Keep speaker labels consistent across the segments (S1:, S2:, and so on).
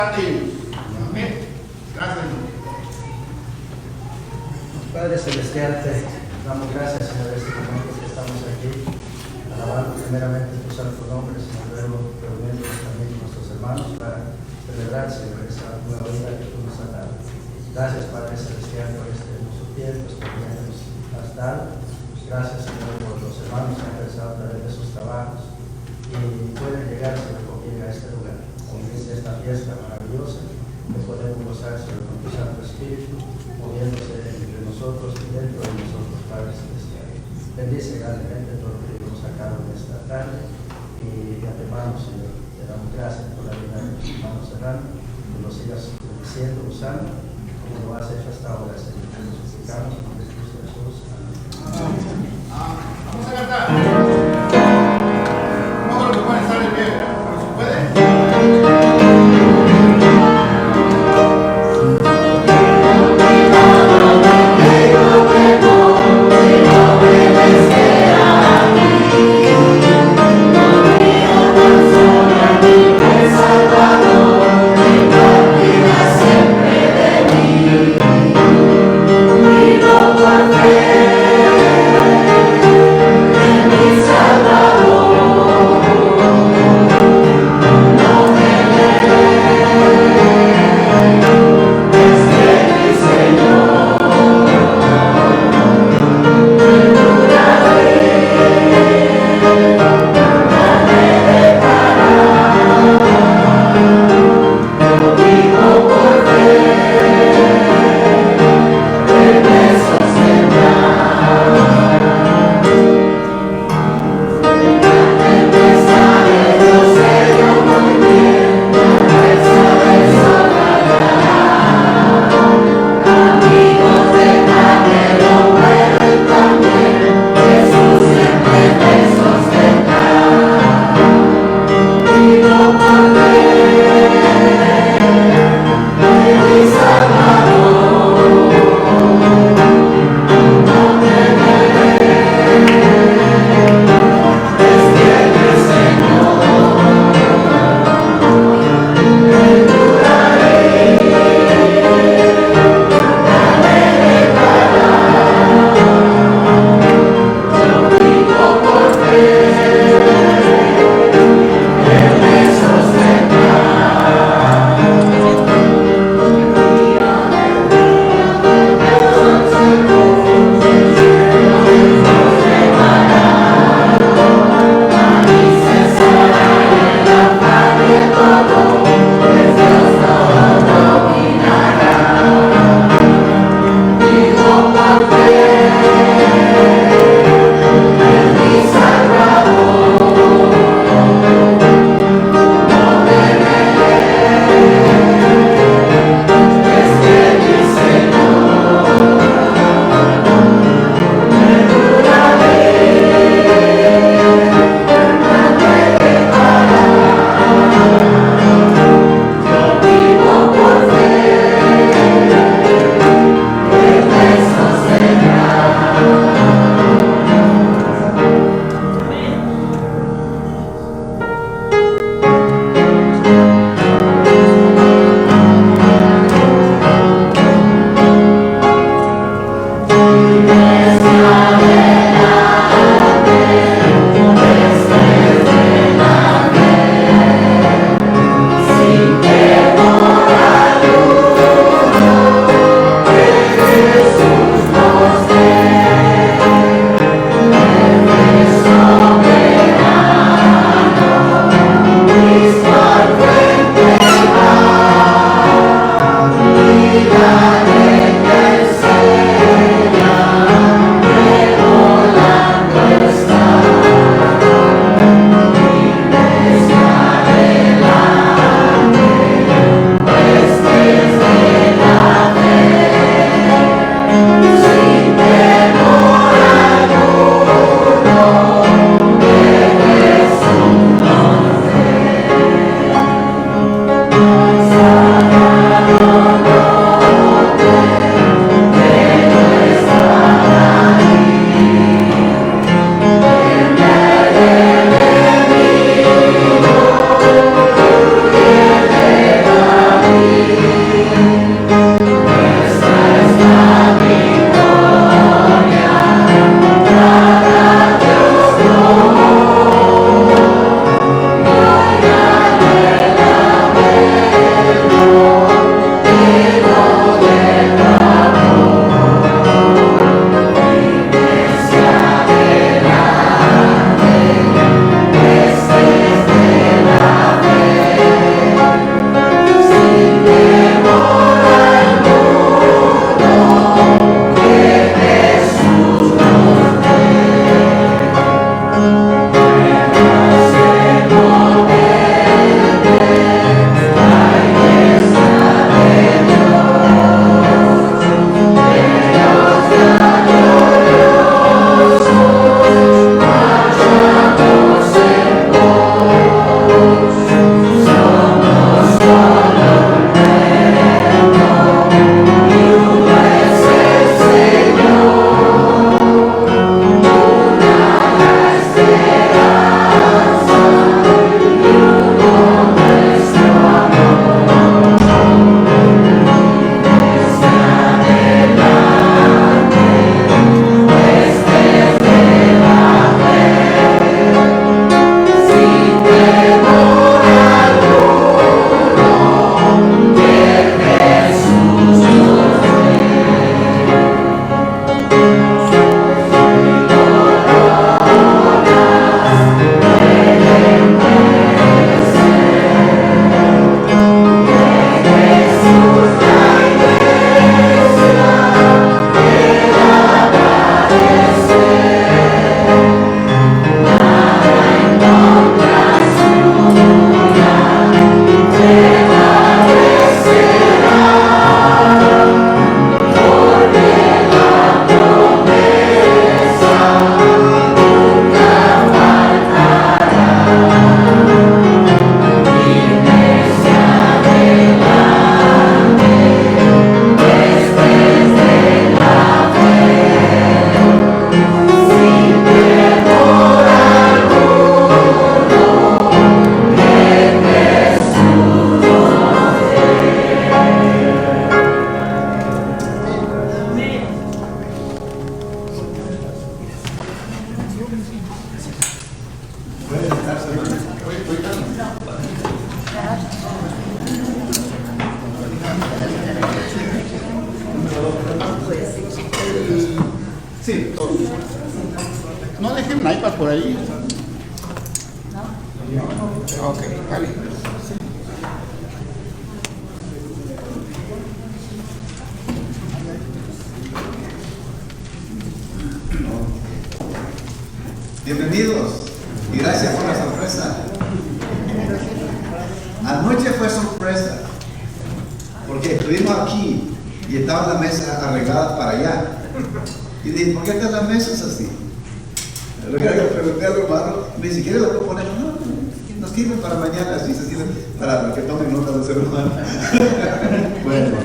S1: parte de ellos. Amén. Gracias.
S2: Padre Celestial, te damos gracias, Señor, en este momento que estamos aquí, alabando primeramente tu santo nombre, Señor, luego reuniéndonos también con nuestros hermanos para celebrar, Señor, esta nueva vida que tú nos has dado. Gracias, Padre Celestial, por este hermoso tiempo, este día que nos has dado. Gracias, Señor, por los hermanos que han regresado a través de sus trabajos y pueden llegar, Señor, con bien a este lugar, con esta fiesta maravillosa que podemos gozar, Señor, con tu Santo Espíritu, moviéndose entre nosotros y dentro de nosotros, Padre Celestial. Bendice grandemente todo lo que hemos sacado en esta tarde y de antemano, Señor, te damos gracias por la vida de nuestros hermanos Serrano, que nos sigas bendiciendo, usando, como lo has hecho hasta ahora, Señor. Te lo suplicamos en nombre de Cristo Jesús. Amén.
S1: Vamos a cantar. Vamos a lo que pueden estar en pie, pero si puede.
S3: Siempre de mí, vivo por fe.
S1: para por ahí. Ok, está bien.
S3: Bienvenidos y gracias por la sorpresa. Anoche fue sorpresa porque estuvimos aquí y estaba la mesa arreglada para allá. Y dije, ¿por qué están las mesas así? Lo que le pregunté al hermano, me dice, ¿quiere lo que ponemos? No, nos sirven para mañana, así se sirven para que tomen nota del ser humano. Bueno,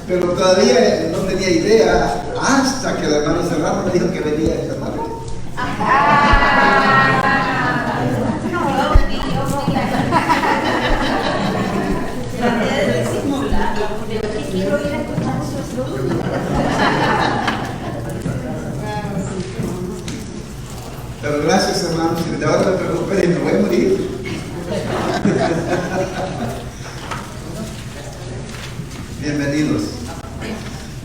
S3: pero todavía no tenía idea hasta que el hermano Serrano me dijo que venía esta tarde. Pero gracias, hermanos, y de ahora me preocupé y me voy a morir. Bienvenidos.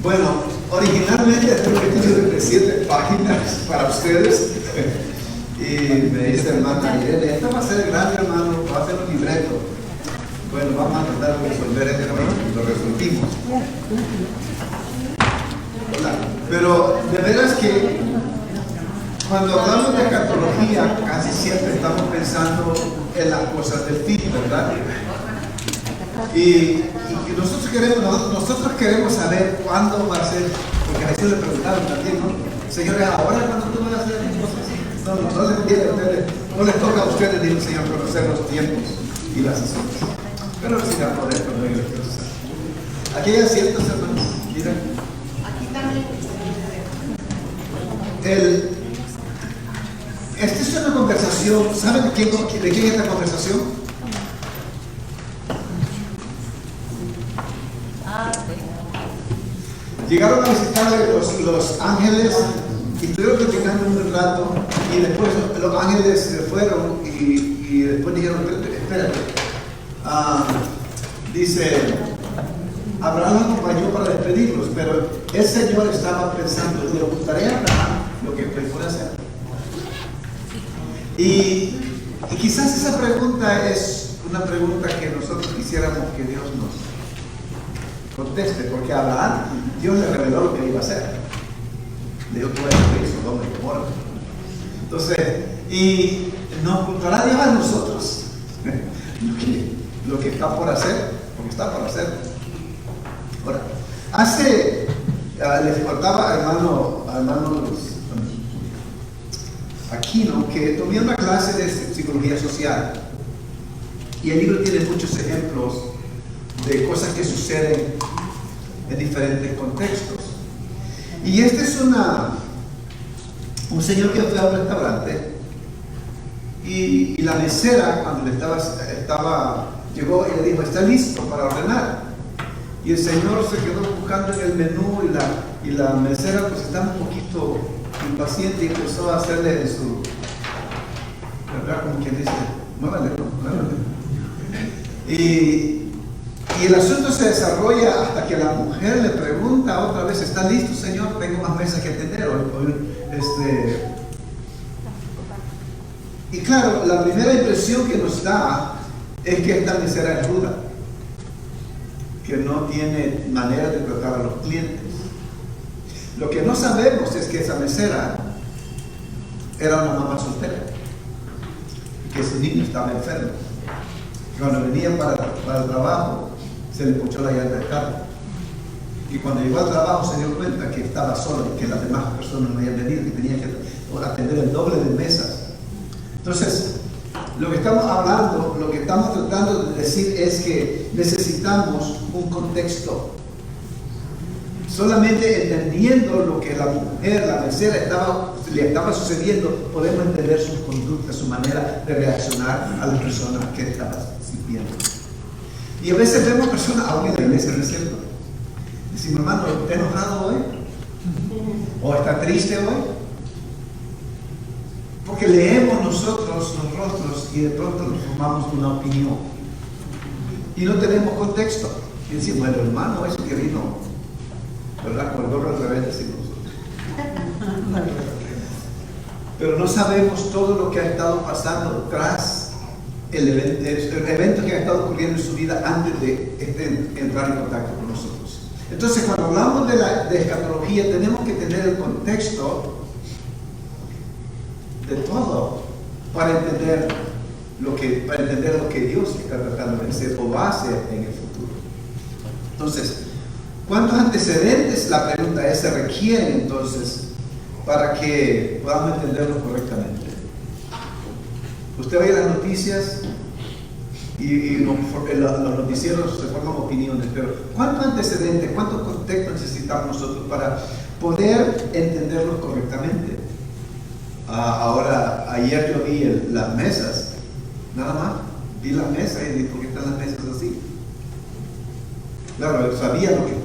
S3: Bueno, originalmente esto es de 7 páginas para ustedes. Y me dice hermana Irene, esto va a ser grande, hermano, va a ser un libreto. Bueno, vamos a tratar de resolver este camino y lo resolvimos. Pero de veras que cuando hablamos de escatología, casi siempre estamos pensando en las cosas del fin, ¿verdad? Y nosotros queremos saber cuándo va a ser, porque a veces le preguntaron también, ¿no? Señores, ¿ahora cuándo tú vas a hacer las cosas? No les toca a ustedes, dijo el Señor, conocer los tiempos y las sesiones. Pero sí da poder cuando hay cosas. Aquí hay asientos, hermanos. Miren.
S4: Aquí también.
S3: Esta es una conversación. ¿Saben de quién es esta conversación? Llegaron a visitar los ángeles y estuvieron platicando un rato y después los ángeles se fueron y después dijeron, espérate. Dice, Abraham los acompañó para despedirlos, pero el Señor estaba pensando, ¿le gustaría a Abraham lo que puede hacer? Y quizás esa pregunta es una pregunta que nosotros quisiéramos que Dios nos conteste, porque a Abraham Dios le reveló lo que iba a hacer. Le dijo que iba a destruir Sodoma y Gomorra. Entonces, y nos contará Dios a nosotros lo que está por hacer, porque está por hacer. Ahora, les contaba hermano Aquino que tomé una clase de psicología social y el libro tiene muchos ejemplos de cosas que suceden en diferentes contextos. Y este es un señor que fue a un restaurante y la mesera cuando llegó y le dijo, ¿está listo para ordenar? Y el señor se quedó buscando en el menú y la mesera pues estaba un poquito impaciente y empezó a hacerle su, ¿verdad? Como quien dice, muévale. Y el asunto se desarrolla hasta que la mujer le pregunta otra vez, ¿está listo, señor? Tengo más mesas que atender Y claro, la primera impresión que nos da es que esta mesera es ruda, que no tiene manera de tratar a los clientes. Lo que no sabemos es que esa mesera era una mamá soltera, que ese niño estaba enfermo. Cuando venía para el trabajo, se le ponchó la llanta del carro. Y cuando llegó al trabajo se dio cuenta que estaba solo y que las demás personas no habían venido y tenía que atender el doble de mesas. Entonces, lo que estamos hablando, lo que estamos tratando de decir es que necesitamos un contexto. Solamente entendiendo lo que la mujer, la mesera, le estaba sucediendo, podemos entender sus conductas, su manera de reaccionar a las personas que estaban sirviendo. Y a veces vemos personas, aún en la iglesia, ¿no es cierto? Decimos, hermano, ¿está enojado hoy? ¿O está triste hoy? Porque leemos nosotros los rostros y de pronto nos formamos una opinión. Y no tenemos contexto. Y decimos, el hermano ese que vino, ¿verdad? Con el gorro al revés decimos. pero no sabemos todo lo que ha estado pasando tras el evento que ha estado ocurriendo en su vida antes de entrar en contacto con nosotros. Entonces, cuando hablamos de escatología, tenemos que tener el contexto de todo para entender lo que Dios está tratando de hacer o va a hacer en el futuro. Entonces, ¿cuántos antecedentes, la pregunta es, se requieren entonces para que podamos entenderlo correctamente? Usted oye las noticias y los noticieros se forman opiniones, pero ¿cuántos antecedentes, cuántos contextos necesitamos nosotros para poder entenderlos correctamente? Ayer yo vi las mesas, nada más, vi las mesas y dije, ¿por qué están las mesas así? Claro, sabía lo que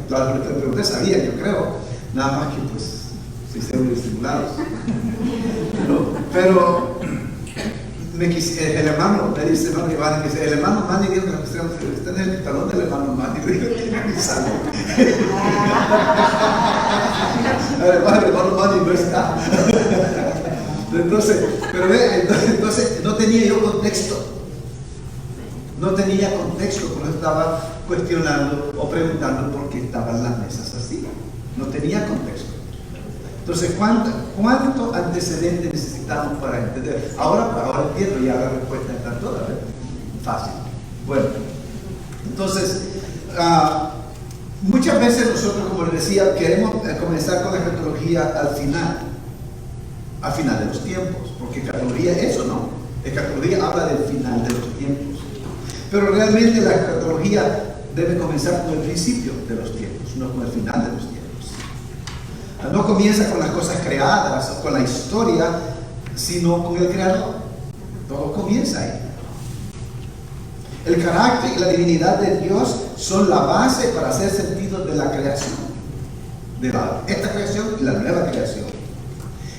S3: te pregunté, sabía, yo creo, nada más que pues se hicieron estimulados. Pero el hermano me dice, hermano Iván, me dice, el hermano Manny dijo que nos pusiéramos, está en el talón del hermano Manny, digo, tiene mi salud. El hermano Manny no está. Entonces, pero entonces no tenía yo contexto. No tenía contexto cuando estaba cuestionando o preguntando por qué estaban las mesas así. No tenía contexto. Entonces, ¿cuánto antecedente necesitamos para entender? Ahora entiendo, ya la respuesta está toda, ¿verdad? Fácil. Bueno, entonces, muchas veces nosotros, como les decía, queremos comenzar con la escatología al final de los tiempos, porque escatología es eso, ¿no? Escatología habla del final de los tiempos. Pero realmente la escatología debe comenzar con el principio de los tiempos, no con el final de los tiempos. No comienza con las cosas creadas o con la historia, sino con el Creador. Todo comienza ahí. El carácter y la divinidad de Dios son la base para hacer sentido de la creación, de esta creación y la nueva creación.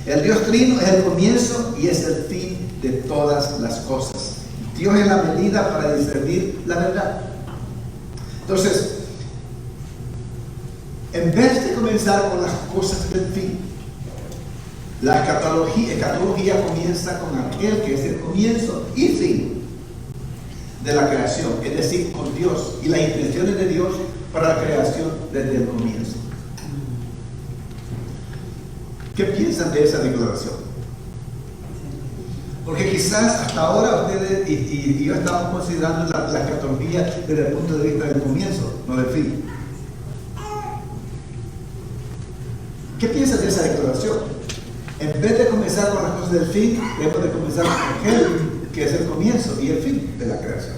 S3: El Dios Trino es el comienzo y es el fin de todas las cosas. Dios es la medida para discernir la verdad. Entonces, en vez de comenzar con las cosas del fin, la escatología comienza con aquel que es el comienzo y fin de la creación, es decir, con Dios y las intenciones de Dios para la creación desde el comienzo. ¿Qué piensan de esa declaración? Porque quizás hasta ahora ustedes y yo estamos considerando la escatología desde el punto de vista del comienzo, no del fin. ¿Qué piensas de esa declaración? En vez de comenzar con las cosas del fin, debemos de comenzar con aquel que es el comienzo y el fin de la creación.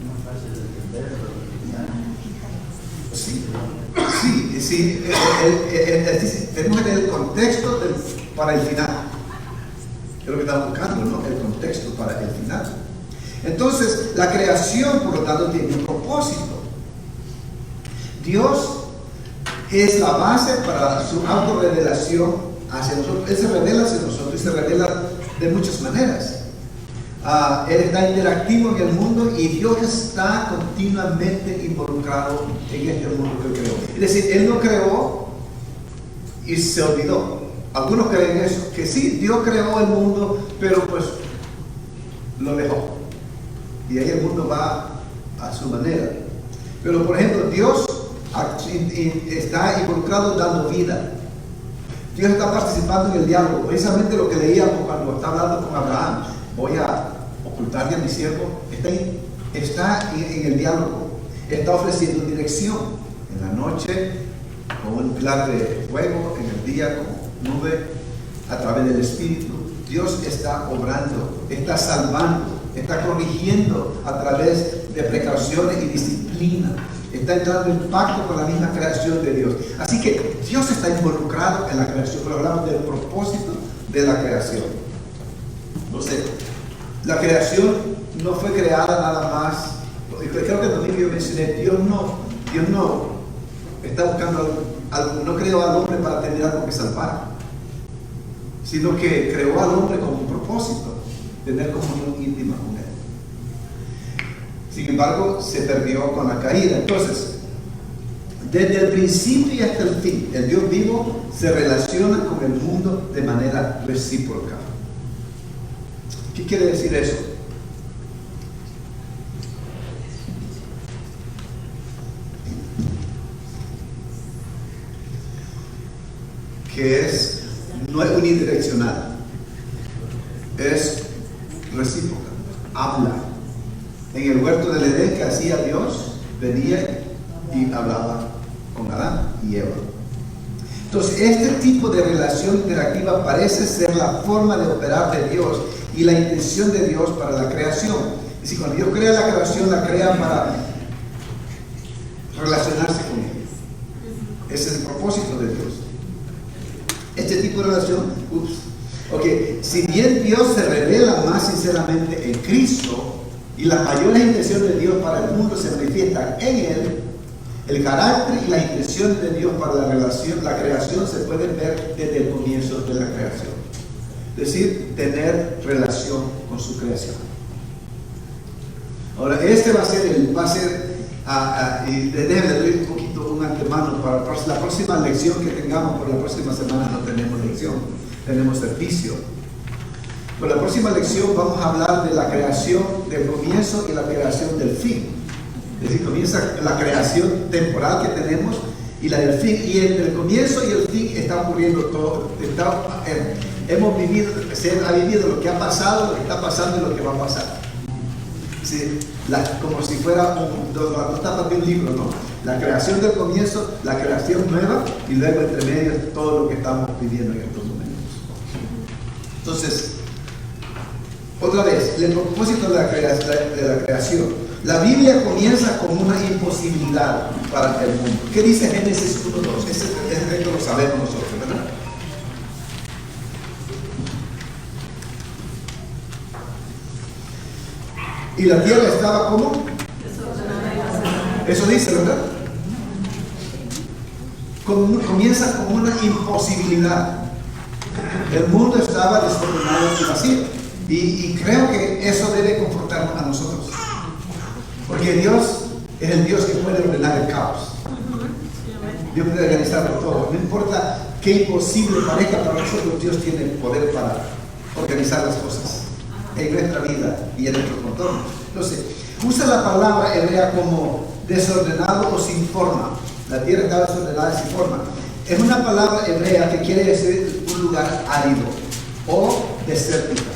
S2: No es fácil de entender,
S3: Sí. Tenemos que tener el contexto para el final. Es lo que estamos buscando, ¿no? El contexto para el final. Entonces, la creación, por lo tanto, tiene un propósito. Dios es la base para su autorrevelación hacia nosotros. Él se revela hacia nosotros y se revela de muchas maneras. Él está interactivo en el mundo y Dios está continuamente involucrado en este mundo que creó. Es decir, Él no creó y se olvidó. Algunos creen eso, que sí, Dios creó el mundo, pero pues lo dejó. Y ahí el mundo va a su manera. Pero por ejemplo, Dios está involucrado dando vida. Dios está participando en el diálogo. Precisamente lo que leíamos cuando está hablando con Abraham. Voy a ocultarle a mi siervo. Está en el diálogo. Está ofreciendo dirección. En la noche, con un pilar de fuego. En el día, con nube. A través del Espíritu. Dios está obrando. Está salvando. Está corrigiendo a través de precauciones y disciplina. Está entrando en pacto con la misma creación de Dios. Así que Dios está involucrado en la creación, pero hablamos del propósito de la creación. Entonces, la creación no fue creada nada más. Creo que también yo mencioné, Dios no está buscando algo, no creó al hombre para tener algo que salvar, sino que creó al hombre con un propósito, tener comunión íntima con él. Sin embargo, se perdió con la caída. Entonces, Desde el principio y hasta el fin, el Dios vivo se relaciona con el mundo de manera recíproca. ¿Qué quiere decir eso? Que no es unidireccional, es recíproca, habla. En el huerto del Edén, que hacía Dios, venía y hablaba con Adán y Eva. Entonces, este tipo de relación interactiva parece ser la forma de operar de Dios y la intención de Dios para la creación. Es decir, cuando Dios crea la creación, la crea para relacionarse con Él. Ese es el propósito de Dios. Este tipo de relación, si bien Dios se revela más sinceramente en Cristo y las mayores intenciones de Dios para el mundo se manifiestan en Él, el carácter y las intenciones de Dios para la creación se pueden ver desde el comienzo de la creación. Es decir, tener relación con su creación. Ahora, este va a ser y déjenme doy un poquito un antemano para la próxima lección que tengamos. Por la próxima semana no tenemos lección, tenemos servicio. Por la próxima lección vamos a hablar de la creación del comienzo y la creación del fin. Es decir, comienza la creación temporal que tenemos y la del fin. Y entre el comienzo y el fin está ocurriendo todo. Hemos vivido, se ha vivido lo que ha pasado, lo que está pasando y lo que va a pasar. Sí, como si fuera una tapa de un libro, ¿no? La creación del comienzo, la creación nueva y luego entre medio todo lo que estamos viviendo en estos momentos. Entonces, otra vez, el propósito de la creación. La Biblia comienza con una imposibilidad para el mundo. ¿Qué dice Génesis 1:2? Ese reto lo sabemos nosotros, ¿verdad? Y la tierra estaba como eso dice, ¿verdad? Comienza con una imposibilidad. El mundo estaba desordenado y vacío. Y creo que eso debe confortarnos a nosotros. Porque Dios es el Dios que puede ordenar el caos. Dios puede organizarlo todo. No importa qué imposible parezca para nosotros, Dios tiene el poder para organizar las cosas en nuestra vida y en nuestro contorno. Entonces, usa la palabra hebrea como desordenado o sin forma. La tierra estaba desordenada y sin forma. Es una palabra hebrea que quiere decir un lugar árido o desértica.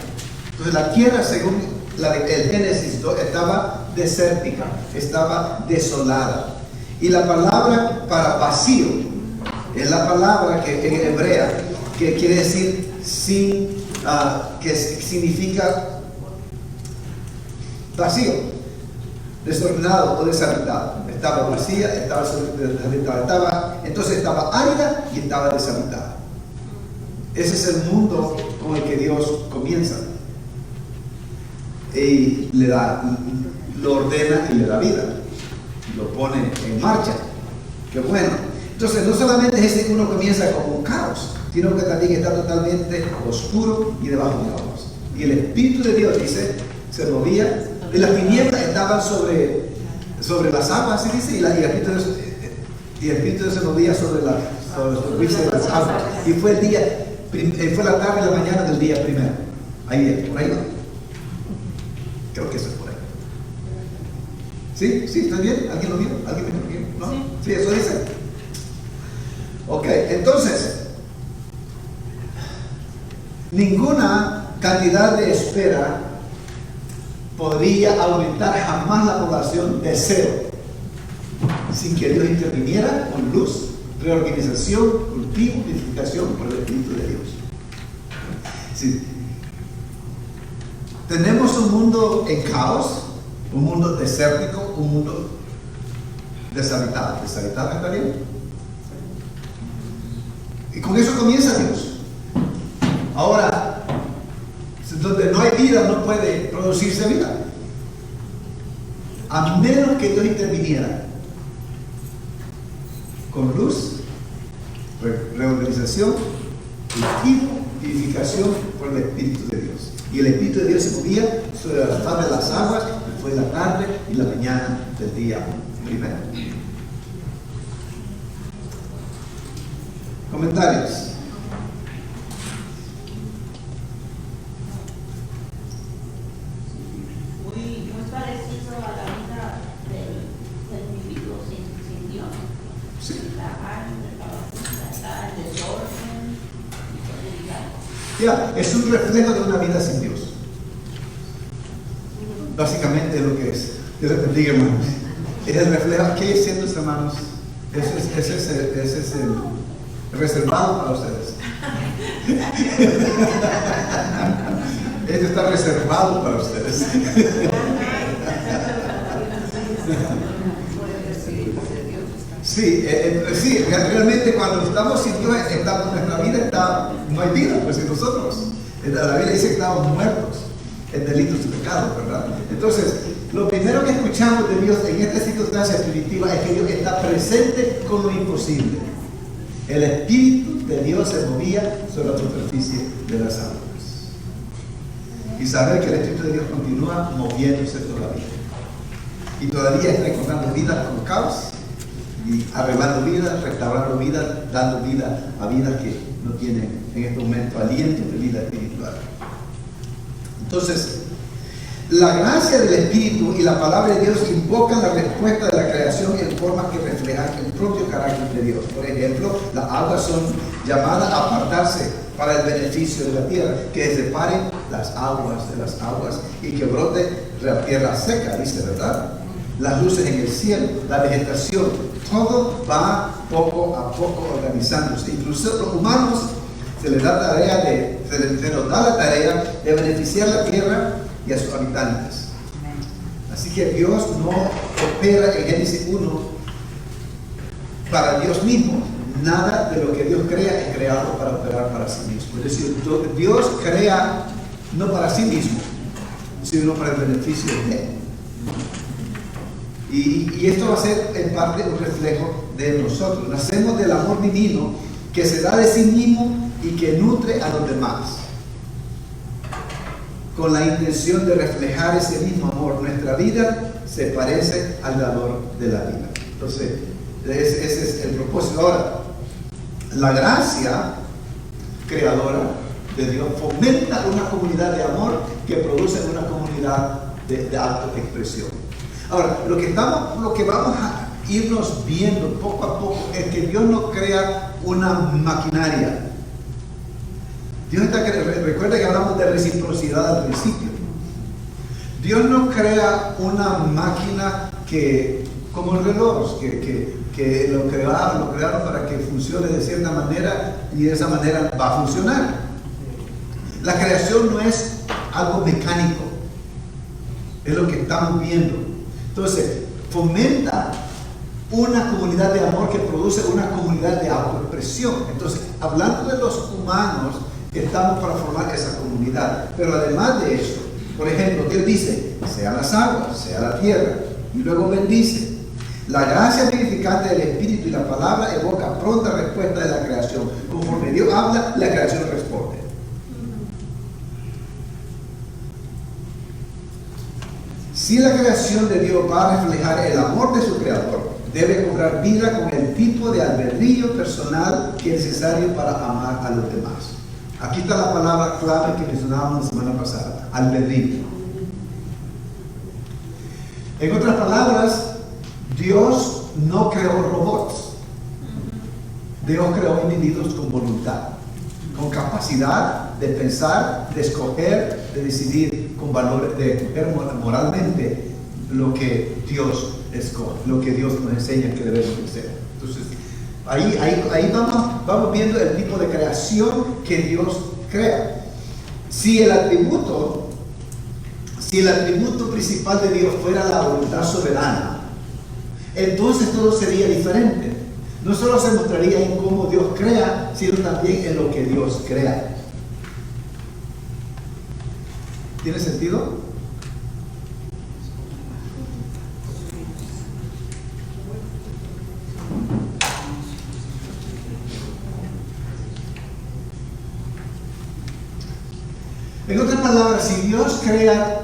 S3: Entonces, la tierra, según el Génesis 2, estaba desértica, estaba desolada. Y la palabra para vacío es la palabra que en hebrea que quiere decir sin, que significa vacío, desordenado o deshabitado. Estaba vacía, estaba deshabitada, entonces estaba árida y estaba deshabitada. Ese es el mundo con el que Dios comienza y lo ordena y le da vida, lo pone en marcha. Qué bueno. Entonces no solamente es ese que uno comienza como un caos, sino que también está totalmente oscuro y debajo de aguas. Y el Espíritu de Dios, dice, se movía, y las tinieblas estaban sobre las aguas, ¿sí dice? Y el Espíritu se movía sobre la superficie de las aguas. Y fue fue la tarde y la mañana del día primero. Ahí, por ahí va. Creo que eso es por ahí. ¿Sí? ¿Sí? ¿Está bien? ¿Alguien lo vio? ¿Alguien me lo vio? ¿No? Sí, eso dice. Ok, entonces, ninguna cantidad de espera podría aumentar jamás la población de cero sin que Dios interviniera con luz, reorganización, cultivo, vivificación por el Espíritu de Dios. Sí. Tenemos un mundo en caos, un mundo desértico, un mundo deshabitado. ¿Deshabitado está bien? Y con eso comienza Dios. Ahora, donde no hay vida no puede producirse vida, a menos que Dios interviniera con luz, reorganización, cultivo, vivificación por el Espíritu de Dios. Y el Espíritu de Dios se movía sobre la faz de las aguas, y fue la tarde y la mañana del día primero. Comentarios.
S4: Muy parecido a la vida del individuo sin Dios.
S3: Sí.
S4: La carne, el desorden,
S3: Ya, es un reflejo de una vida sin Dios. Básicamente es lo que es. Dios les bendiga, hermanos. Es el reflejo. ¿Qué es cierto, hermanos? Ese es el reservado para ustedes. Este está reservado para ustedes. Sí, sí, realmente cuando estamos sin Dios, nuestra vida no hay vida, pues en nosotros. La Biblia dice que estamos muertos en delitos y pecados, ¿verdad? Entonces, lo primero que escuchamos de Dios en esta circunstancia espiritual es que Dios está presente con lo imposible. El Espíritu de Dios se movía sobre la superficie de las aguas. Y saber que el Espíritu de Dios continúa moviéndose todavía. Y todavía está encontrando vida con caos, y arreglando vidas, restaurando vidas, dando vida a vidas que no tienen en este momento aliento de vida espiritual. Entonces, la gracia del Espíritu y la palabra de Dios invocan la respuesta de la creación en formas que reflejan el propio carácter de Dios. Por ejemplo, las aguas son llamadas a apartarse para el beneficio de la tierra, que separen las aguas de las aguas y que brote la tierra seca, dice, ¿verdad? Las luces en el cielo, la vegetación, todo va poco a poco organizándose. Incluso los humanos se nos da la tarea de beneficiar la tierra y a sus habitantes. Así que Dios no opera en Génesis 1 para Dios mismo. Nada de lo que Dios crea es creado para operar para sí mismo. Es decir, Dios crea no para sí mismo, sino para el beneficio de Él. Y esto va a ser en parte un reflejo de nosotros. Nacemos del amor divino que se da de sí mismo y que nutre a los demás, con la intención de reflejar ese mismo amor. Nuestra vida se parece al dador de la vida. Entonces, ese es el propósito. Ahora, la gracia creadora de Dios fomenta una comunidad de amor que produce una comunidad de autoexpresión. Ahora, lo que vamos a irnos viendo poco a poco es que Dios no crea una maquinaria. Recuerda que hablamos de reciprocidad al principio. Dios no crea una máquina como el reloj, que lo crearon para que funcione de cierta manera y de esa manera va a funcionar. La creación no es algo mecánico, es lo que estamos viendo. Entonces, fomenta una comunidad de amor que produce una comunidad de autoexpresión. Entonces, hablando de los humanos, estamos para formar esa comunidad. Pero además de eso, por ejemplo, Dios dice, sean las aguas, sea la tierra, y luego bendice. La gracia vivificante del Espíritu y la palabra evoca pronta respuesta de la creación. Conforme Dios habla, la creación responde. Si la creación de Dios va a reflejar el amor de su creador, debe cobrar vida con el tipo de albedrío personal que es necesario para amar a los demás. Aquí está la palabra clave que mencionábamos la semana pasada, albedrío. En otras palabras, Dios no creó robots. Dios creó individuos con voluntad, con capacidad de pensar, de escoger, de decidir con valores, de escoger moralmente lo que Dios escoge, lo que Dios nos enseña que debemos hacer. Entonces, ahí vamos viendo el tipo de creación que Dios crea. Si el atributo principal de Dios fuera la voluntad soberana, entonces todo sería diferente. No solo se mostraría en cómo Dios crea, sino también en lo que Dios crea. ¿Tiene sentido? En otras palabras, si Dios crea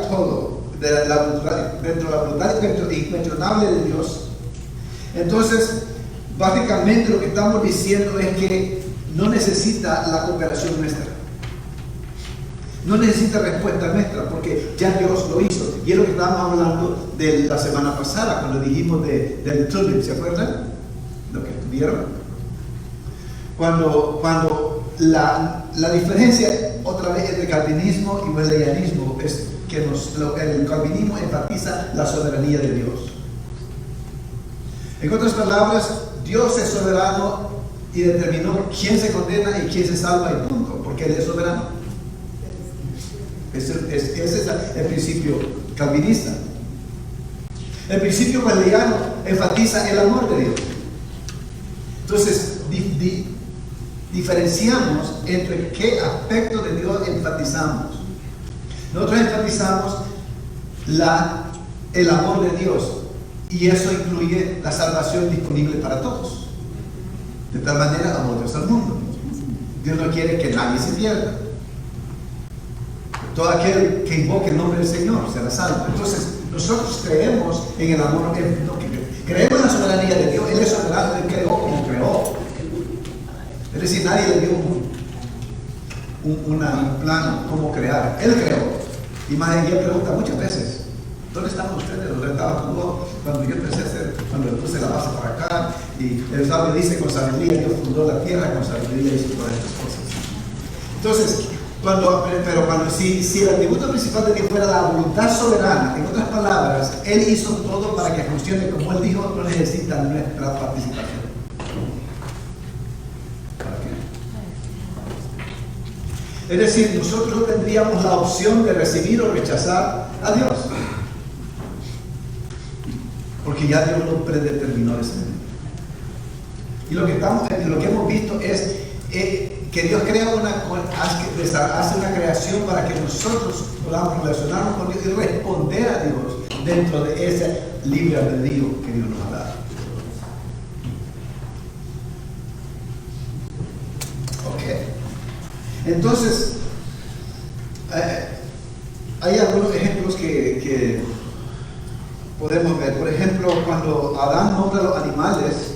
S3: todo dentro de la voluntad incuestionable de Dios, entonces básicamente lo que estamos diciendo es que no necesita la cooperación nuestra. No necesita respuesta nuestra porque ya Dios lo hizo. Y es lo que estábamos hablando de la semana pasada cuando dijimos del tulip, ¿se acuerdan? Lo que vieron. Cuando la diferencia otra vez entre calvinismo y wesleyanismo es que el calvinismo enfatiza la soberanía de Dios. En otras palabras, Dios es soberano y determinó quién se condena y quién se salva y punto, porque Él es soberano. Ese es el principio calvinista. El principio wesleyano enfatiza el amor de Dios. Entonces, diferenciamos entre qué aspecto de Dios enfatizamos. Nosotros enfatizamos el amor de Dios, y eso incluye la salvación disponible para todos. De tal manera amó Dios al mundo. Dios no quiere que nadie se pierda. Todo aquel que invoque el nombre del Señor será salvo. Entonces, nosotros creemos en el amor, creemos en la soberanía de Dios. Él es soberano, Él creó como creó. Es decir, nadie le dio un plan cómo crear. Él creó. Y más ella pregunta muchas veces, ¿dónde estaban ustedes? ¿Dónde estaban tú? Cuando yo empecé a hacer, cuando puse la base para acá, y el sabio dice, con sabiduría Dios fundó la tierra, con sabiduría hizo todas estas cosas. Entonces, si el atributo principal de Dios fuera la voluntad soberana, en otras palabras, Él hizo todo para que funcione como Él dijo, no necesita nuestra participación. ¿Para qué? Es decir, nosotros no tendríamos la opción de recibir o rechazar a Dios, porque ya Dios lo predeterminó ese momento. Y lo que hemos visto es que Dios hace una creación para que nosotros podamos relacionarnos con Dios y responder a Dios dentro de ese libre albedrío que Dios nos ha dado. Ok. Entonces, hay algunos ejemplos que podemos ver. Por ejemplo, cuando Adán nombra a los animales,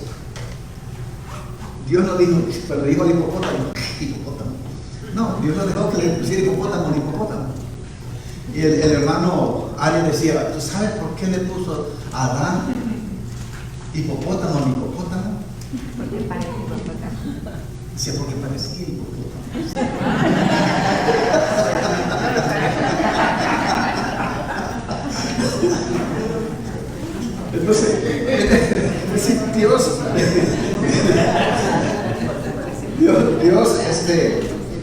S3: Dios no dijo, cuando dijo al hipopótamo, no, Dios no dejó que le pusiera hipopótamo al hipopótamo. Y el hermano Ari decía, ¿tú sabes por qué le puso a Adán hipopótamo al hipopótamo?
S5: Porque parece hipopótamo.
S3: Decía, porque parecía hipopótamo. Entonces, Dios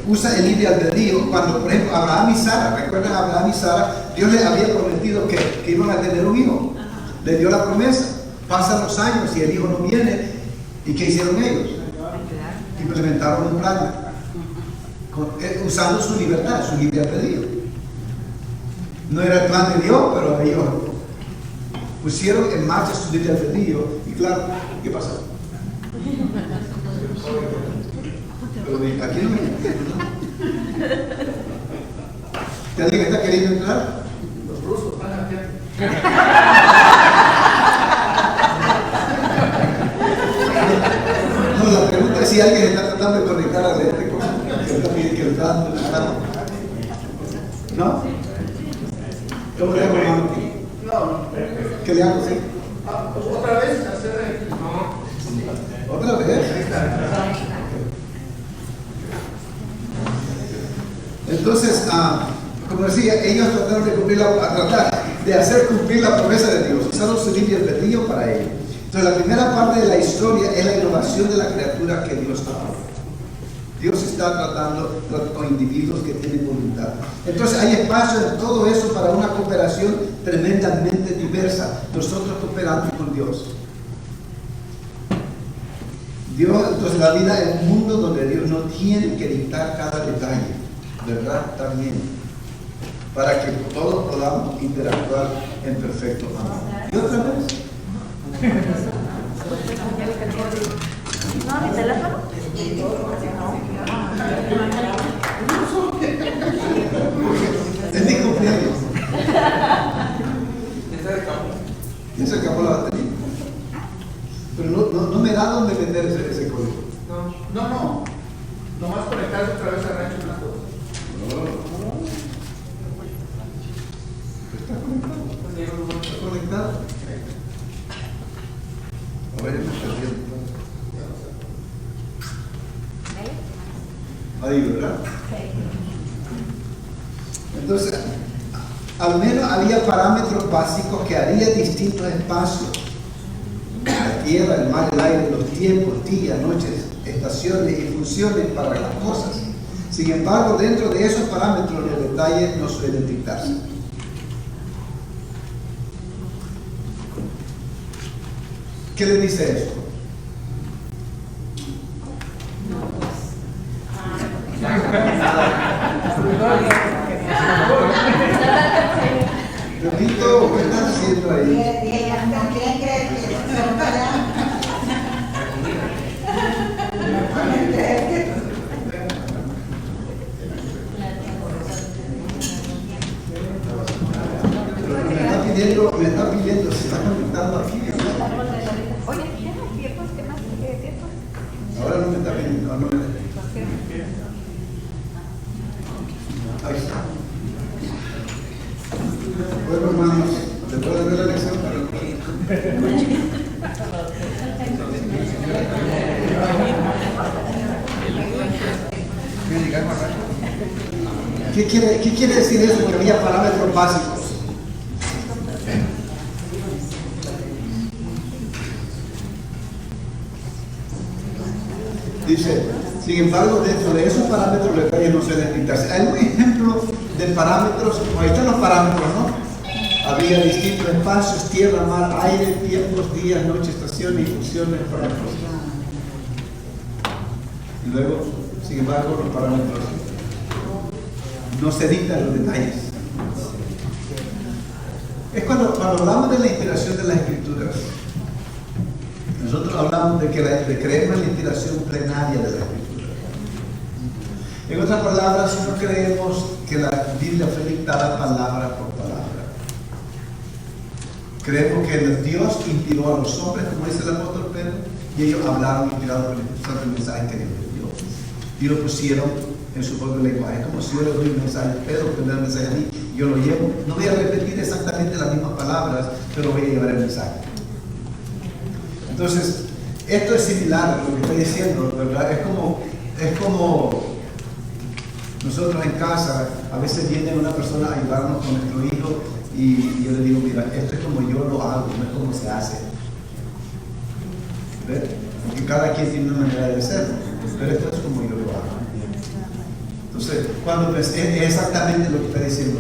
S3: usa el libre albedrío cuando, por ejemplo, Abraham y Sara, ¿recuerdan a Abraham y Sara? Dios les había prometido que iban a tener un hijo. Le dio la promesa. Pasan los años y el hijo no viene. ¿Y qué hicieron ellos? Implementaron un plan usando su libertad, su libre albedrío. No era el plan de Dios, pero ellos pusieron en marcha su libre albedrío. Y claro, ¿qué pasó? Aquí no me entiendo, ¿no? ¿Alguien está queriendo entrar?
S1: Los rusos van a hacer.
S3: No, la pregunta es si alguien está tratando de conectar a este cosa que lo está dando. ¿No? ¿Cómo le hago, hermano?
S1: No.
S3: ¿Qué le hago, sí?
S1: Pues otra vez hacer. No.
S3: ¿Otra vez? Entonces, como decía, ellos trataron de hacer cumplir la promesa de Dios. Usaron su libre albedrío para ello. Entonces, la primera parte de la historia es la innovación de la criatura que Dios amó. Dios está tratando con individuos que tienen voluntad. Entonces, hay espacio en todo eso para una cooperación tremendamente diversa. Nosotros cooperamos con Dios. Entonces, la vida es un mundo donde Dios no tiene que dictar cada detalle. ¿Verdad? También. Para que todos podamos interactuar en perfecto amor. ¿Y otra vez?
S5: ¿No? ¿Mi teléfono?
S3: Es mi cumpleaños. Ya se acabó la batería. Pero no me da donde vender ese código.
S1: No. Nomás conectarse otra vez al rancho Blanco.
S3: Está conectado. Está conectado. Ahora ya me está viendo. Ahí, ¿verdad? Entonces, al menos había parámetros básicos que haría distintos espacios. La tierra, el mar, el aire, los tiempos, días, noches, estaciones y funciones para las cosas. Sin embargo, dentro de esos parámetros los detalles no suelen dictarse. ¿Qué le dice esto? Repito, ¿qué estás haciendo ahí? Me está pidiendo, se está conectando aquí.
S5: Oye, ¿tienes tiempos? ¿Qué más quieres tiempos?
S3: Ahora no me está pidiendo, no me... Ahí está. Bueno, hermanos, después de ver la lección, ¿Qué quiere decir eso? Que había parámetros básicos. Dice, sin embargo, dentro de esos parámetros los detalles no suelen dictarse. Hay un ejemplo de parámetros, ahí están los parámetros, ¿no? Había distintos espacios, tierra, mar, aire, tiempos, días, noches, estaciones y funciones, parámetros. Y luego, sin embargo, los parámetros no se dictan los detalles. Es cuando hablamos de la inspiración de las Escrituras, nosotros hablamos de creemos en la inspiración plenaria de la Escritura. En otras palabras, no creemos que la Biblia fue dictada palabra por palabra. Creemos que Dios inspiró a los hombres, como dice el apóstol Pedro, y ellos hablaron inspirados por el Espíritu Santo el mensaje que Dios les dio. Y lo pusieron en su propio lenguaje. Es como si yo le doy un mensaje a Pedro, que me da el mensaje a mí, y yo lo llevo. No voy a repetir exactamente las mismas palabras, pero voy a llevar el mensaje. Entonces, esto es similar a lo que estoy diciendo, ¿verdad? Es como nosotros en casa, a veces viene una persona a ayudarnos con nuestro hijo y yo le digo, mira, esto es como yo lo hago, no es como se hace. ¿Ves? Porque cada quien tiene una manera de hacerlo, pero esto es como yo lo hago. Entonces, cuando es exactamente lo que está diciendo.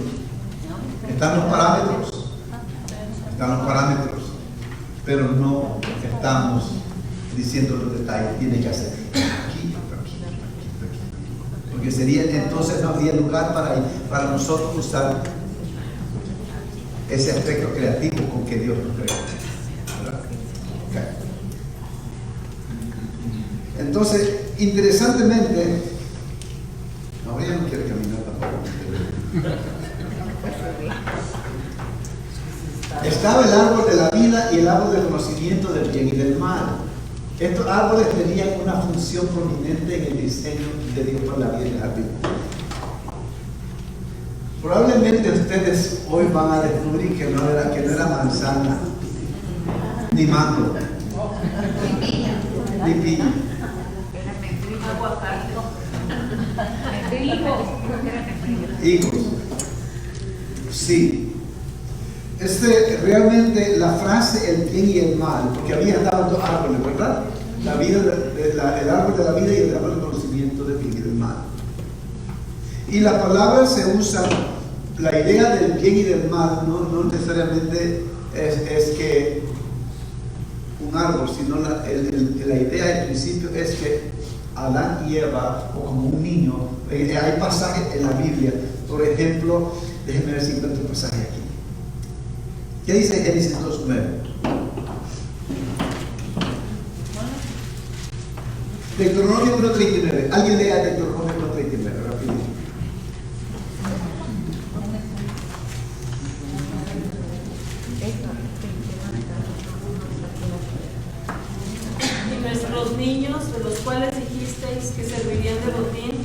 S3: Están los parámetros, pero no estamos diciendo los detalles, tiene que hacer aquí, porque sería, entonces no habría lugar para nosotros usar ese aspecto creativo con que Dios nos creó. Okay. Entonces, interesantemente, ahora ya no quiere caminar tampoco. Estaba el árbol de la vida y el árbol del conocimiento del bien y del mal. Estos árboles tenían una función prominente en el diseño de Dios para la vida en el jardín. Probablemente ustedes hoy van a descubrir que no era manzana, ni mango, ni piña. Higos. Sí. Realmente la frase el bien y el mal, porque había dado dos árboles, ¿verdad? El árbol de la vida y el árbol del conocimiento del bien y del mal. Y la palabra se usa, la idea del bien y del mal no necesariamente es que un árbol, sino la idea del principio es que Adán y Eva, o como un niño, hay pasajes en la Biblia, por ejemplo, déjenme ver si encuentro un pasaje aquí. ¿Qué dice Génesis 2:9? Deuteronomio 1:39. Alguien lea Deuteronomio 1:39, rápido.
S6: niños de los cuales dijisteis que servirían de botín,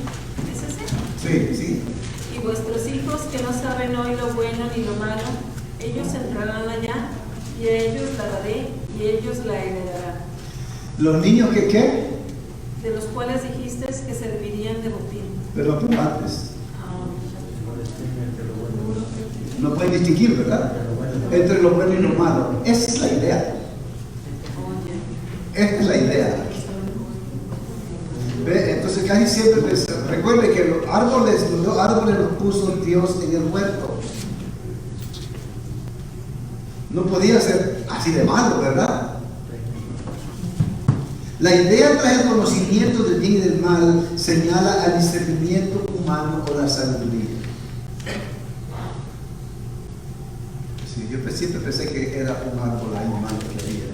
S6: ¿es ese?
S3: Sí, sí.
S6: Y vuestros hijos que no saben hoy lo bueno ni lo malo, ellos entrarán allá, y a ellos la daré, y ellos la heredarán.
S3: Los niños que qué,
S6: De los cuales dijisteis que servirían de botín.
S3: pero antes.
S6: Ah,
S3: No pueden distinguir, ¿verdad? Entre lo bueno y lo malo. Esa es la idea. Esta es la idea. ¿Ve? Entonces casi siempre recuerde que los dos árboles los puso Dios en el huerto. No podía ser así de malo, ¿verdad? La idea tras el conocimiento del bien y del mal señala al discernimiento humano o la sabiduría. Sí, yo siempre pensé que era un árbol ahí malo que había.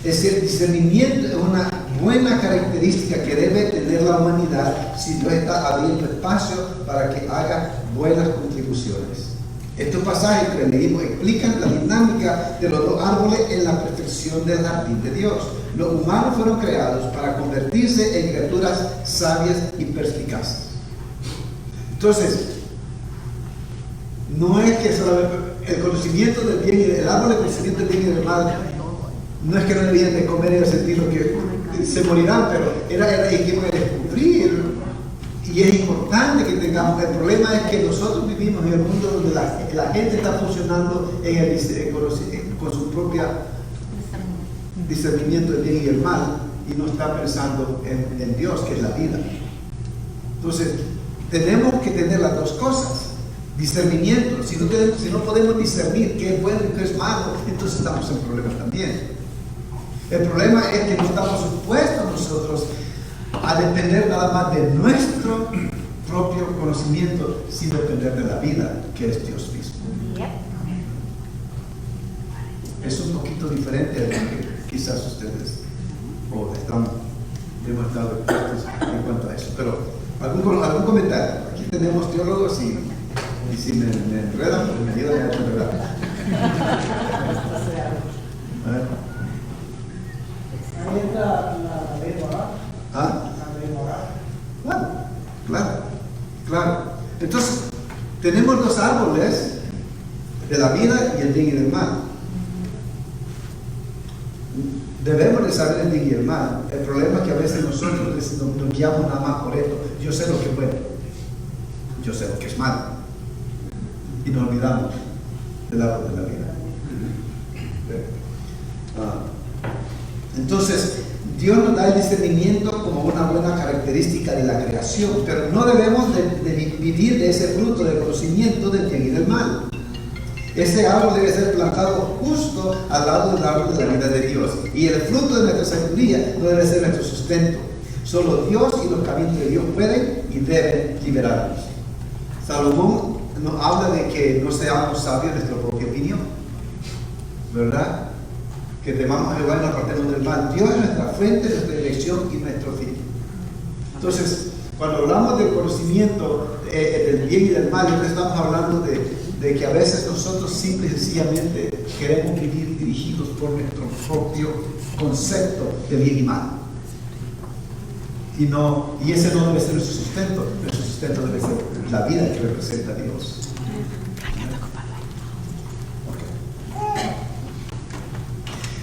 S3: Es decir, el discernimiento es una buena característica que debe tener la humanidad si Dios está abriendo espacio para que haga buenas contribuciones. Estos pasajes que leímos explican la dinámica de los dos árboles en la perfección del jardín de Dios. Los humanos fueron creados para convertirse en criaturas sabias y perspicaces. Entonces, no es que solamente el conocimiento del bien y del árbol, el conocimiento del bien y del mal, no es que no debían de comer en el sentido que se morirán, pero era que iban a descubrir. Y es importante que tengamos. El problema es que nosotros vivimos en el mundo donde la gente está funcionando con su propia discernimiento del bien y el mal y no está pensando en Dios, que es la vida. Entonces, tenemos que tener las dos cosas. Discernimiento. Si no podemos discernir qué es bueno y qué es malo, entonces estamos en problemas también. El problema es que no estamos supuestos nosotros a depender nada más de nuestro propio conocimiento sin depender de la vida, que es Dios mismo. Es un poquito diferente de lo que quizás ustedes hemos estado expuestos en cuanto a eso. Pero, ¿algún comentario? Aquí tenemos teólogos y si me enredan, pues me ayudan a enredar. A ver.
S7: Ahí entra la ley moral.
S3: ¿Ah?
S7: La ley moral.
S3: Claro. Entonces, tenemos dos árboles de la vida y el bien y el mal. Debemos de saber el bien y el mal. El problema es que a veces nosotros nos guiamos nada más por esto. Yo sé lo que es bueno, yo sé lo que es malo, y nos olvidamos del árbol de la vida. Entonces, Dios nos da el discernimiento como una buena característica de la creación, pero no debemos de vivir de ese fruto del conocimiento del bien y del mal. Ese árbol debe ser plantado justo al lado del árbol de la vida de Dios, y el fruto de nuestra sabiduría no debe ser nuestro sustento. Solo Dios y los caminos de Dios pueden y deben liberarnos. Salomón nos habla de que no seamos sabios en nuestra propia opinión, ¿verdad? Que temamos a Jehová y no apartemos del mal. Dios es nuestra fuente, nuestra dirección y nuestro fin. Entonces, cuando hablamos del conocimiento del bien y del mal, entonces estamos hablando de que a veces nosotros simple y sencillamente queremos vivir dirigidos por nuestro propio concepto de bien y mal. Y ese no debe ser nuestro sustento. Nuestro sustento debe ser la vida que representa a Dios.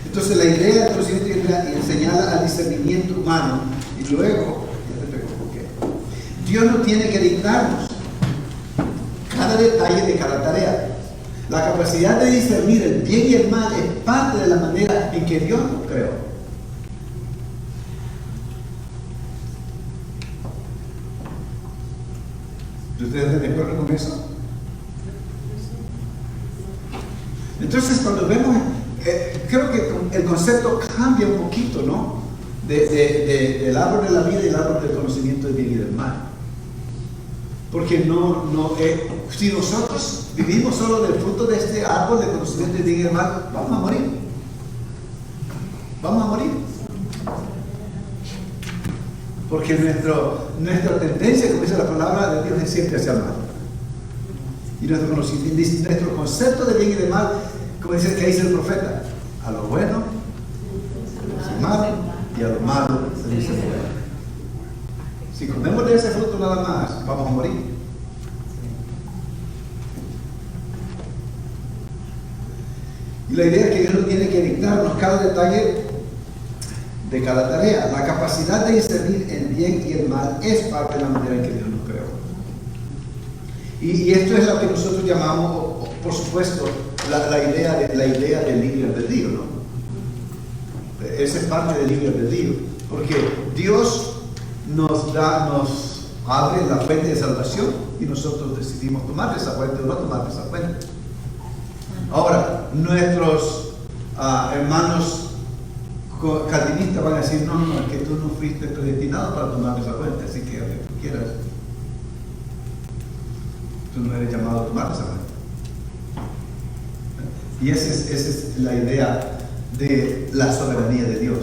S3: Entonces la idea del conocimiento señala al discernimiento humano, y luego, ya te explico por qué. Dios no tiene que dictarnos cada detalle de cada tarea. La capacidad de discernir el bien y el mal es parte de la manera en que Dios nos creó. ¿Ustedes están de acuerdo con eso? Entonces, cuando vemos, creo que el concepto cambia un poquito, ¿no? Del árbol de la vida y el árbol del conocimiento del bien y del mal. Porque si nosotros vivimos solo del fruto de este árbol del conocimiento del bien y del mal, vamos a morir. Vamos a morir. Porque nuestra tendencia, como dice la palabra de Dios, es siempre hacia el mal. Y nuestro concepto de bien y de mal Como dice, ¿qué dice el profeta? A lo bueno se dice malo y a lo malo se dice bueno. Si comemos de ese fruto nada más, vamos a morir. Y la idea es que Dios no tiene que dictarnos cada detalle de cada tarea. La capacidad de discernir el bien y el mal es parte de la manera en que Dios nos creó. Y esto es lo que nosotros llamamos, por supuesto, la idea del libre albedrío, ¿no? Esa es parte del libre albedrío, porque Dios nos abre la fuente de salvación y nosotros decidimos tomar esa fuente o no tomar esa fuente. Ahora, nuestros hermanos calvinistas van a decir, no, es que tú no fuiste predestinado para tomar esa fuente, así que a lo que tú quieras. Tú no eres llamado a tomar esa fuente. Y esa es la idea de la soberanía de Dios.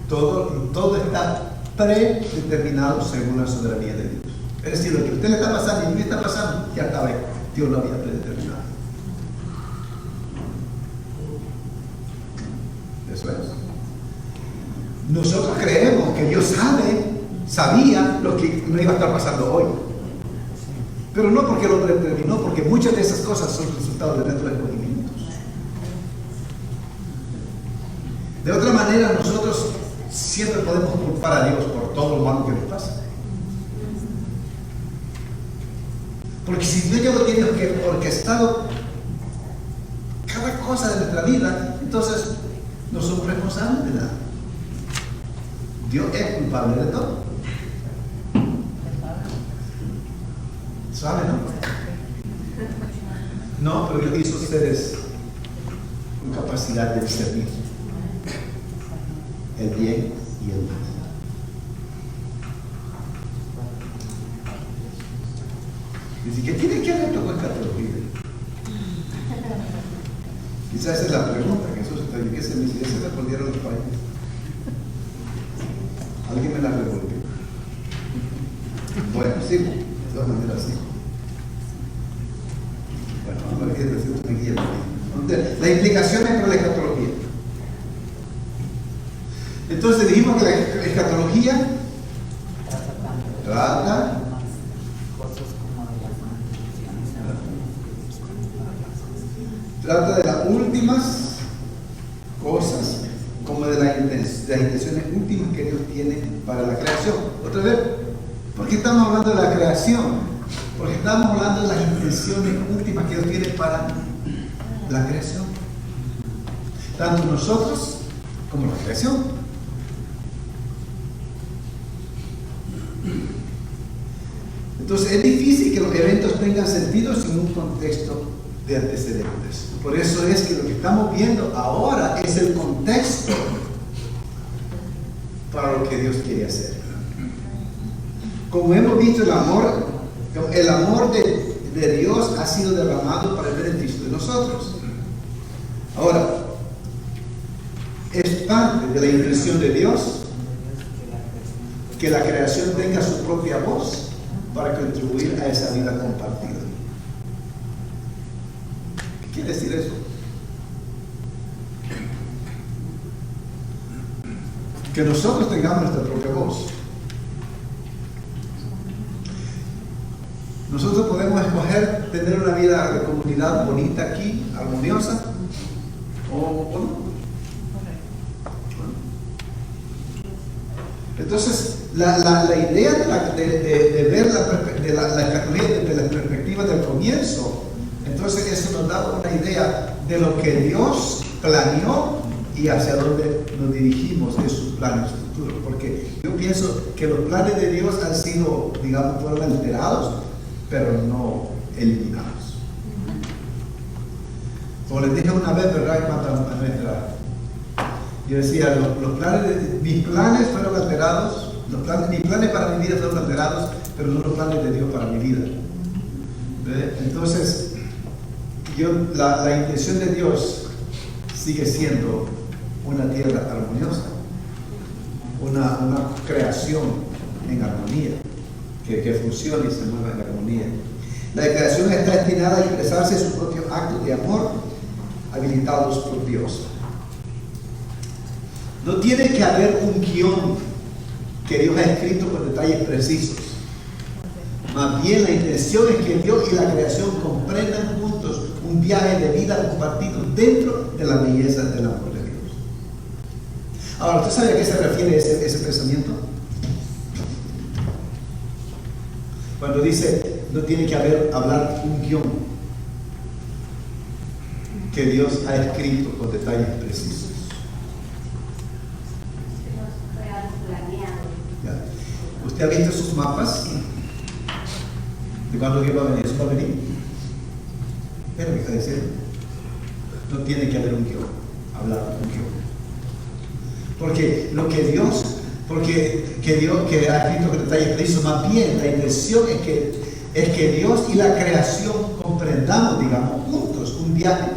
S3: Todo está predeterminado según la soberanía de Dios. Es decir, lo que a usted le está pasando y a mí me está pasando, ya estaba, Dios lo había predeterminado. Eso es. Nosotros creemos que Dios sabía lo que no iba a estar pasando hoy. Pero no porque lo predeterminó, porque muchas de esas cosas son resultado de nuestros escogimientos. De otra manera, nosotros siempre podemos culpar a Dios por todo lo malo que nos pasa. Porque si Dios ya lo tiene orquestado cada cosa de nuestra vida, entonces no somos responsables de nada. Dios es culpable de todo. ¿Sabe, no? No, pero Dios hizo ustedes con capacidad de discernir el bien y el mal. Dice, ¿qué tiene que ver esto con escatología? Quizás esa es la pregunta que Jesús está diciendo. ¿Qué se me dice? ¿Ya se respondieron los países? Alguien me la revolvió. Bueno, sí, de todas maneras sí. Bueno, vamos a ver qué decir me guía. La implicación entre la escatología. Entonces dijimos que la escatología trata de las últimas cosas, como de las intenciones últimas que Dios tiene para la creación. Otra vez, ¿por qué estamos hablando de la creación? Porque estamos hablando de las intenciones últimas que Dios tiene para la creación. Tanto nosotros como la creación. Entonces es difícil que los eventos tengan sentido sin un contexto de antecedentes. Por eso es que lo que estamos viendo ahora es el contexto para lo que Dios quiere hacer. Como hemos visto, el amor de Dios ha sido derramado para el beneficio de nosotros. Ahora, es parte de la intención de Dios que la creación tenga su propia voz para contribuir a esa vida compartida. ¿Qué quiere decir eso? Que nosotros tengamos nuestra propia voz. Nosotros podemos escoger tener una vida de comunidad bonita aquí, armoniosa, o no. Entonces, la idea de ver la escatología desde la perspectiva del comienzo, entonces eso nos da una idea de lo que Dios planeó y hacia dónde nos dirigimos de sus planes futuros. Porque yo pienso que los planes de Dios han sido, digamos, fueron alterados, pero no eliminados. Como les dije una vez, ¿verdad? Cuando me entrar. Yo decía, mis planes fueron alterados, mis planes para mi vida fueron alterados, pero no los planes de Dios para mi vida. Entonces, la intención de Dios sigue siendo una tierra armoniosa, una creación en armonía, que funcione y se mueva en armonía. La creación está destinada a expresarse sus propios actos de amor habilitados por Dios. No tiene que haber un guión que Dios ha escrito con detalles precisos. Más bien la intención es que Dios y la creación comprendan juntos un viaje de vida compartido dentro de la belleza del amor de Dios. Ahora, ¿usted sabe a qué se refiere ese pensamiento? Cuando dice, no tiene que hablar un guión que Dios ha escrito con detalles precisos. ¿Ya? ¿Usted ha visto sus mapas? ¿De cuándo Dios va a venir? ¿Eso va a venir? Pero me está diciendo, no tiene que haber un guión, hablar un guión. Porque lo que Dios, que ha escrito con detalles precisos, más bien la intención es que Dios y la creación comprendamos, digamos, juntos un viaje,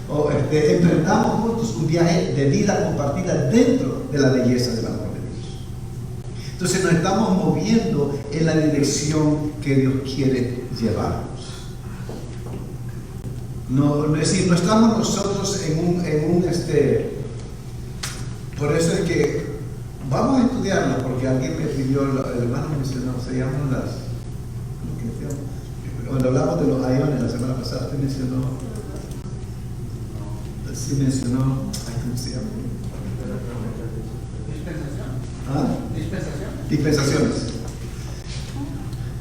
S3: o emprendamos juntos un viaje de vida compartida dentro de la belleza del amor de Dios. Entonces nos estamos moviendo en la dirección que Dios quiere llevarnos. No, es decir, no estamos nosotros por eso es que vamos a estudiarlo, porque alguien me pidió, el hermano mencionó, se llaman cuando hablamos de los iones la semana pasada, usted mencionó, ¿cómo se llama?
S1: Dispensación.
S3: ¿Ah?
S1: Dispensación.
S3: Dispensaciones.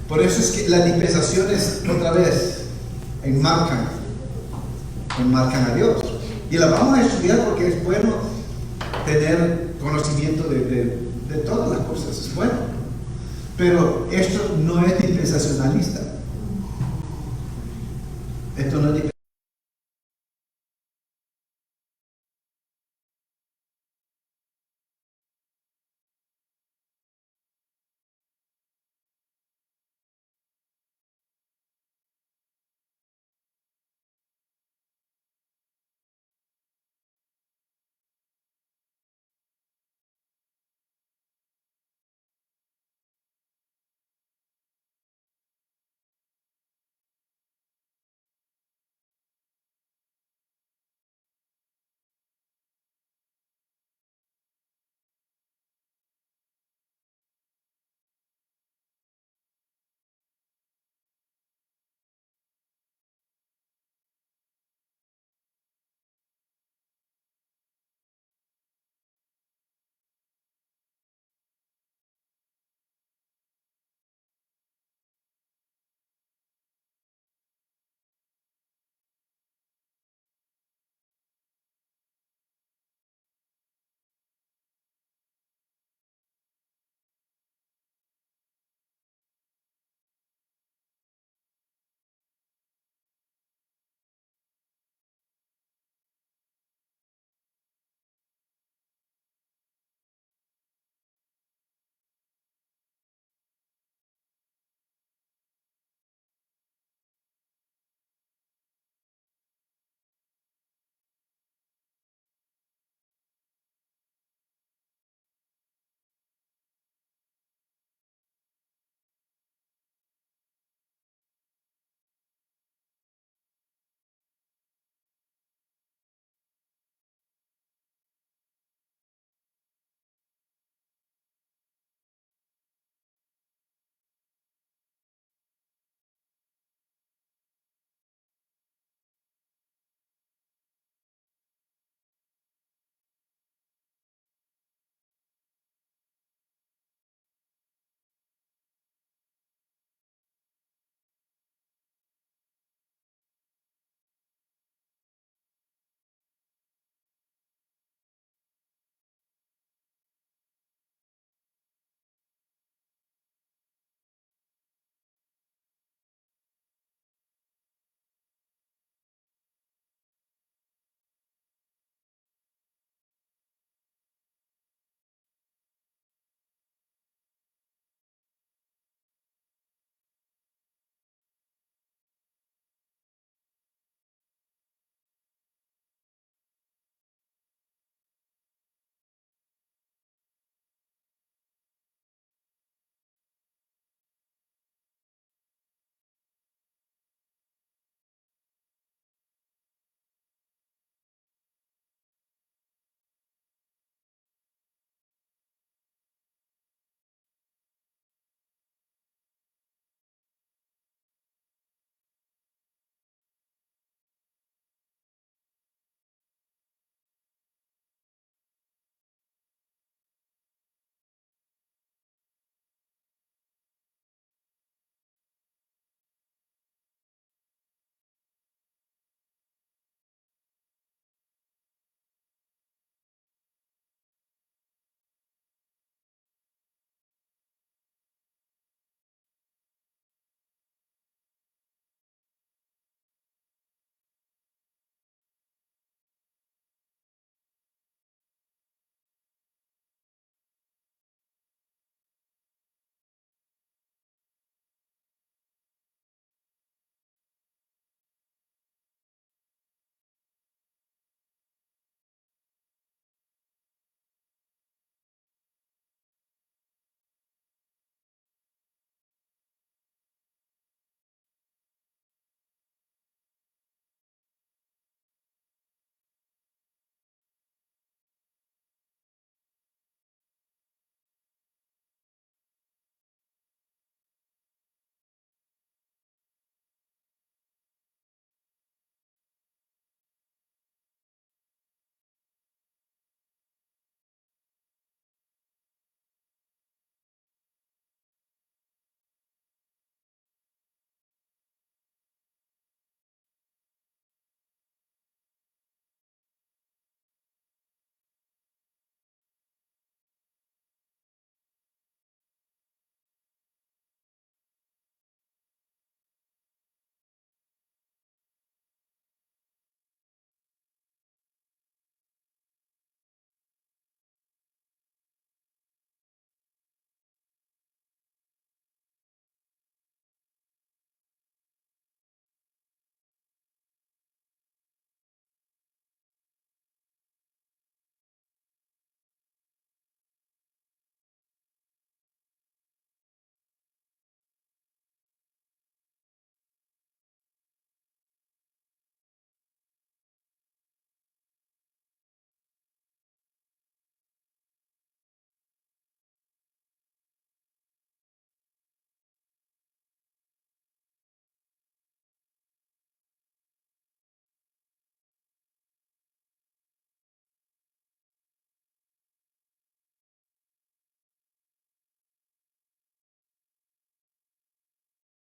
S3: Por eso es que las dispensaciones, otra vez, enmarcan a Dios. Y las vamos a estudiar porque es bueno tener conocimiento de todas las cosas, es bueno. Pero esto no es dispensacionalista. Esto no es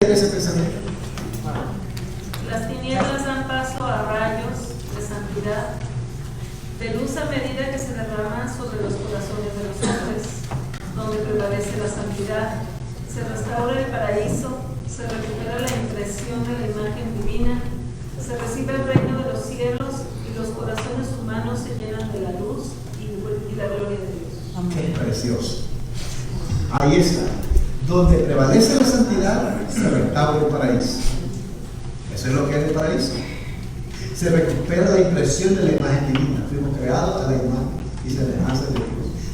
S3: ese pensamiento.
S6: Las tinieblas dan paso a rayos de santidad, de luz a medida que se derraman sobre los corazones de los hombres, donde prevalece la santidad, se restaura el paraíso, se recupera la impresión de la imagen divina, se recibe el reino de los cielos y los corazones humanos se llenan de la luz y la gloria de Dios.
S3: Qué precioso. Ahí está. Donde prevalece la santidad, se restaura el paraíso. Eso es lo que es el paraíso. Se recupera la impresión de la imagen divina. Fuimos creados a la imagen y semejanza de Dios.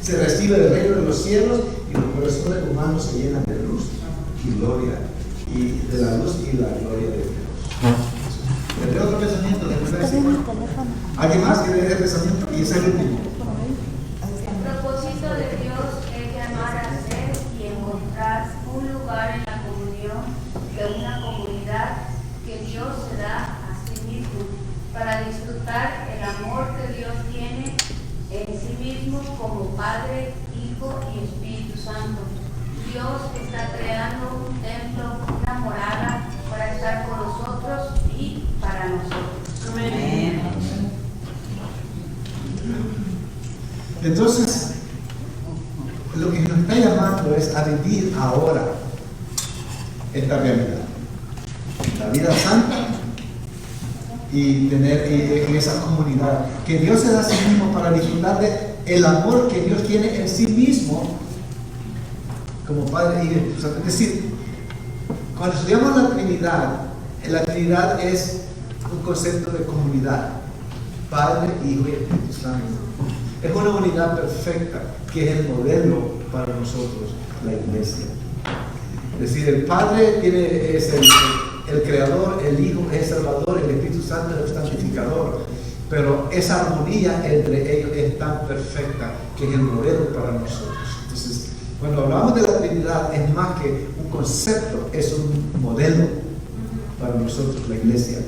S3: Se recibe el reino de los cielos y los corazones humanos se llenan de luz y gloria. Y de la luz y la gloria de Dios. ¿Tendré otro pensamiento? ¿Alguien más quiere leer el pensamiento? Y ese es el último.
S8: El propósito de Dios es llamar a ser y encontrar un lugar en la comunión de una comunidad que Dios se da a sí mismo para disfrutar el amor que Dios tiene en sí mismo como Padre, Hijo y Espíritu Santo. Dios está creando un templo, una morada para estar con nosotros y para nosotros.
S6: Amén.
S3: Entonces, lo que nos está llamando es a vivir ahora esta realidad. La vida santa y tener en esa comunidad que Dios se da a sí mismo para disfrutar de el amor que Dios tiene en sí mismo como Padre y Espíritu Santo. Es decir, cuando estudiamos la Trinidad es un concepto de comunidad, Padre, Hijo y Espíritu Santo. Es una unidad perfecta que es el modelo para nosotros, la iglesia. Es decir, el Padre es el Creador, el Hijo es el Salvador, el Espíritu Santo es el santificador. Pero esa armonía entre ellos es tan perfecta que es el modelo para nosotros. Entonces, cuando hablamos de la Trinidad, es más que un concepto, es un modelo para nosotros, la iglesia,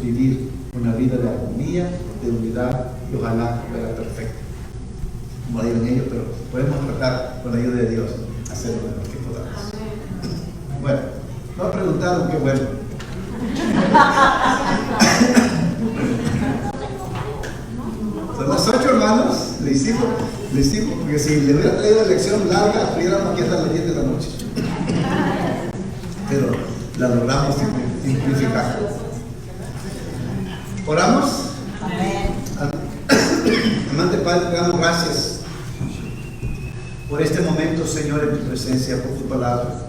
S3: vivir una vida de armonía, de unidad y ojalá fuera perfecta. Como digan ellos, pero podemos tratar con la ayuda de Dios hacer lo mejor que podamos. Bueno, no preguntaron qué bueno. Son las 8, hermanos. Le hicimos, porque si le hubiera traído una lección larga, estuviéramos aquí hasta las 10 de la noche. Pero la logramos simplificar. ¿Oramos? Amante Padre, te damos gracias por este momento, Señor, en tu presencia, por tu palabra.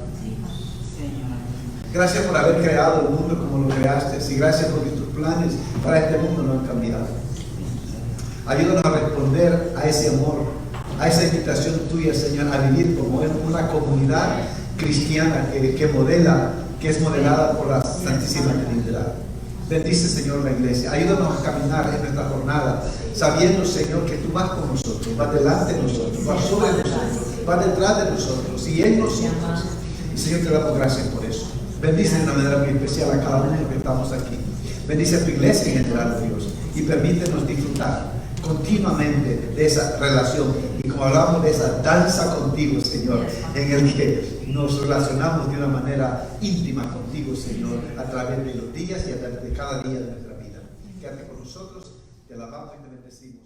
S3: Gracias por haber creado el mundo como lo creaste y gracias porque tus planes para este mundo no han cambiado. Ayúdanos a responder a ese amor, a esa invitación tuya, Señor, a vivir como una comunidad cristiana que es modelada por la Santísima Trinidad. Bendice, Señor, la iglesia. Ayúdanos a caminar en nuestra jornada, sabiendo, Señor, que tú vas con nosotros, vas delante de nosotros, vas sobre nosotros, vas detrás de nosotros y en nosotros. Y, Señor, te damos gracias por eso. Bendice de una manera muy especial a cada uno de los que estamos aquí. Bendice a tu iglesia en general, Dios, y permítenos disfrutar continuamente de esa relación. Y como hablamos de esa danza contigo, Señor, en el que nos relacionamos de una manera íntima contigo, Señor, a través de los días y a través de cada día de nuestra vida. Quédate con nosotros, te alabamos y te bendecimos.